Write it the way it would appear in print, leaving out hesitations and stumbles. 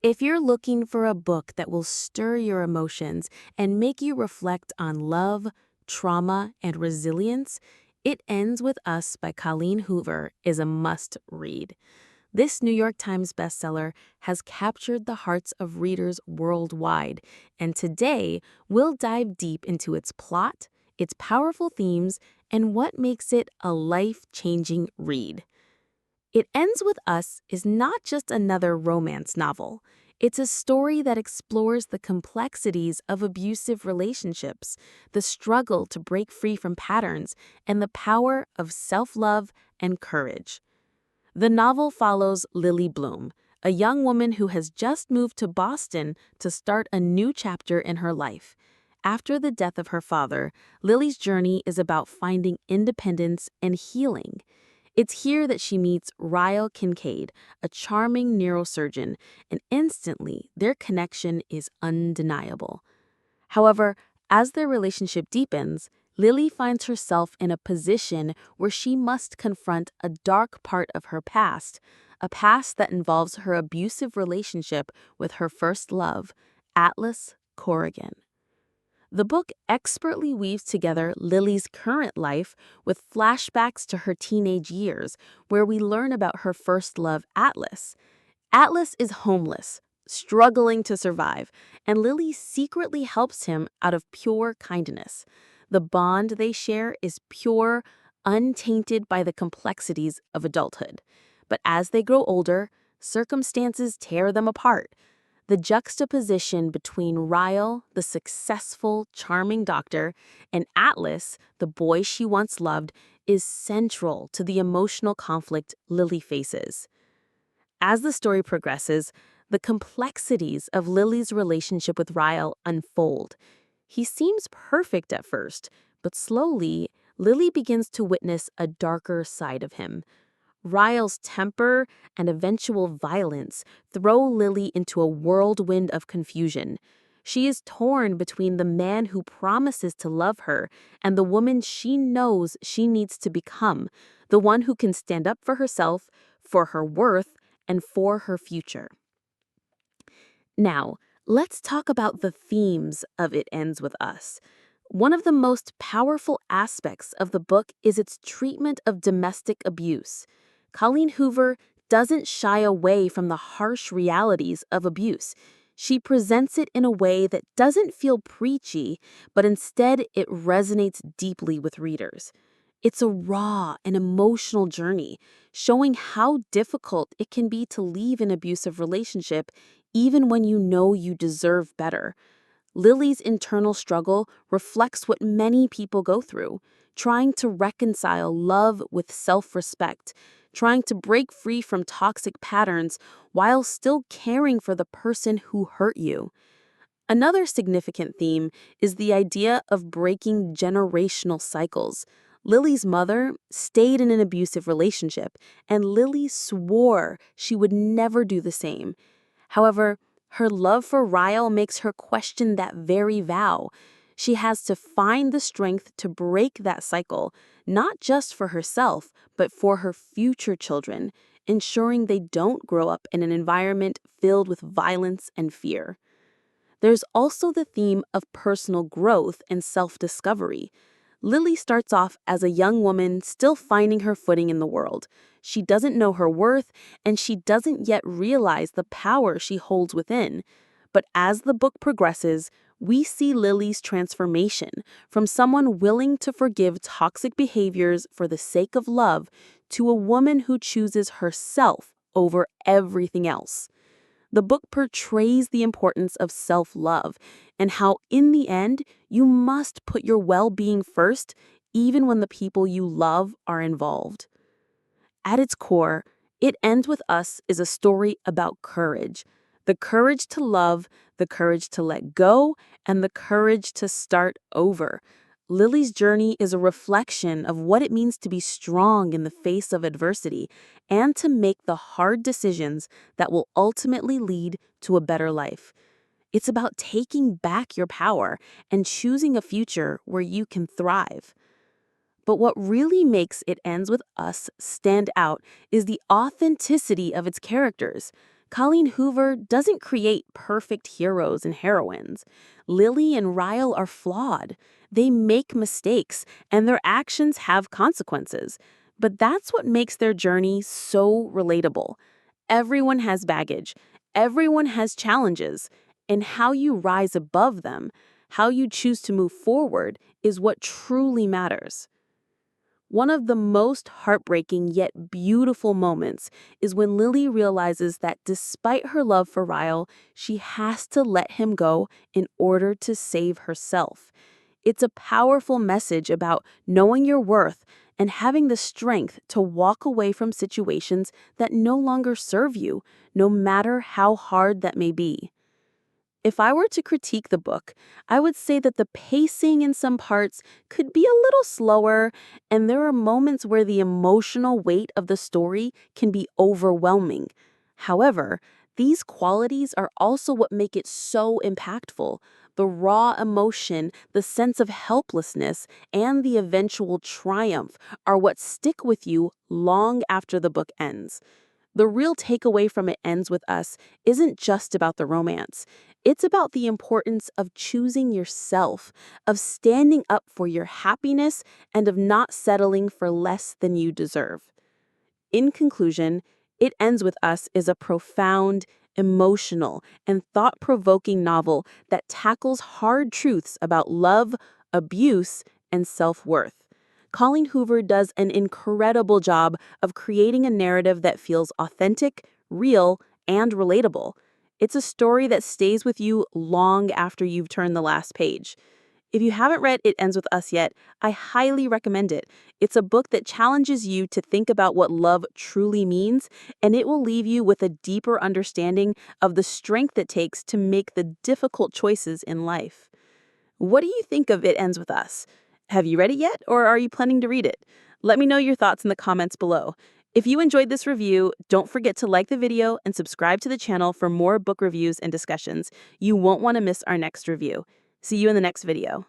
If you're looking for a book that will stir your emotions and make you reflect on love, trauma, and resilience, It Ends With Us by Colleen Hoover is a must-read. This New York Times bestseller has captured the hearts of readers worldwide, and today we'll dive deep into its plot, its powerful themes, and what makes it a life-changing read. It Ends With Us is not just another romance novel. It's a story that explores the complexities of abusive relationships, the struggle to break free from patterns, and the power of self-love and courage. The novel follows Lily Bloom, a young woman who has just moved to Boston to start a new chapter in her life. After the death of her father, Lily's journey is about finding independence and healing. It's here that she meets Ryle Kincaid, a charming neurosurgeon, and instantly their connection is undeniable. However, as their relationship deepens, Lily finds herself in a position where she must confront a dark part of her past, a past that involves her abusive relationship with her first love, Atlas Corrigan. The book expertly weaves together Lily's current life with flashbacks to her teenage years, where we learn about her first love, Atlas. Atlas is homeless, struggling to survive, and Lily secretly helps him out of pure kindness. The bond they share is pure, untainted by the complexities of adulthood. But as they grow older, circumstances tear them apart. The juxtaposition between Ryle, the successful, charming doctor, and Atlas, the boy she once loved, is central to the emotional conflict Lily faces. As the story progresses, the complexities of Lily's relationship with Ryle unfold. He seems perfect at first, but slowly, Lily begins to witness a darker side of him. Ryle's temper and eventual violence throw Lily into a whirlwind of confusion. She is torn between the man who promises to love her and the woman she knows she needs to become, the one who can stand up for herself, for her worth, and for her future. Now, let's talk about the themes of It Ends With Us. One of the most powerful aspects of the book is its treatment of domestic abuse. Colleen Hoover doesn't shy away from the harsh realities of abuse. She presents it in a way that doesn't feel preachy, but instead it resonates deeply with readers. It's a raw and emotional journey, showing how difficult it can be to leave an abusive relationship even when you know you deserve better. Lily's internal struggle reflects what many people go through, trying to reconcile love with self-respect, trying to break free from toxic patterns while still caring for the person who hurt you. Another significant theme is the idea of breaking generational cycles. Lily's mother stayed in an abusive relationship, and Lily swore she would never do the same. However, her love for Ryle makes her question that very vow. She has to find the strength to break that cycle, not just for herself, but for her future children, ensuring they don't grow up in an environment filled with violence and fear. There's also the theme of personal growth and self-discovery. Lily starts off as a young woman still finding her footing in the world. She doesn't know her worth, and she doesn't yet realize the power she holds within. But as the book progresses, we see Lily's transformation from someone willing to forgive toxic behaviors for the sake of love to a woman who chooses herself over everything else. The book portrays the importance of self-love and how, in the end, you must put your well-being first, even when the people you love are involved. At its core, It Ends With Us is a story about courage. The courage to love, the courage to let go, and the courage to start over. Lily's journey is a reflection of what it means to be strong in the face of adversity and to make the hard decisions that will ultimately lead to a better life. It's about taking back your power and choosing a future where you can thrive. But what really makes It Ends With Us stand out is the authenticity of its characters. Colleen Hoover doesn't create perfect heroes and heroines. Lily and Ryle are flawed. They make mistakes, and their actions have consequences. But that's what makes their journey so relatable. Everyone has baggage. Everyone has challenges. And how you rise above them, how you choose to move forward, is what truly matters. One of the most heartbreaking yet beautiful moments is when Lily realizes that despite her love for Ryle, she has to let him go in order to save herself. It's a powerful message about knowing your worth and having the strength to walk away from situations that no longer serve you, no matter how hard that may be. If I were to critique the book, I would say that the pacing in some parts could be a little slower, and there are moments where the emotional weight of the story can be overwhelming. However, these qualities are also what make it so impactful. The raw emotion, the sense of helplessness, and the eventual triumph are what stick with you long after the book ends. The real takeaway from It Ends With Us isn't just about the romance. It's about the importance of choosing yourself, of standing up for your happiness, and of not settling for less than you deserve. In conclusion, It Ends With Us is a profound, emotional, and thought-provoking novel that tackles hard truths about love, abuse, and self-worth. Colleen Hoover does an incredible job of creating a narrative that feels authentic, real, and relatable. It's a story that stays with you long after you've turned the last page. If you haven't read It Ends With Us yet, I highly recommend it. It's a book that challenges you to think about what love truly means, and it will leave you with a deeper understanding of the strength it takes to make the difficult choices in life. What do you think of It Ends With Us? Have you read it yet, or are you planning to read it? Let me know your thoughts in the comments below. If you enjoyed this review, don't forget to like the video and subscribe to the channel for more book reviews and discussions. You won't want to miss our next review. See you in the next video.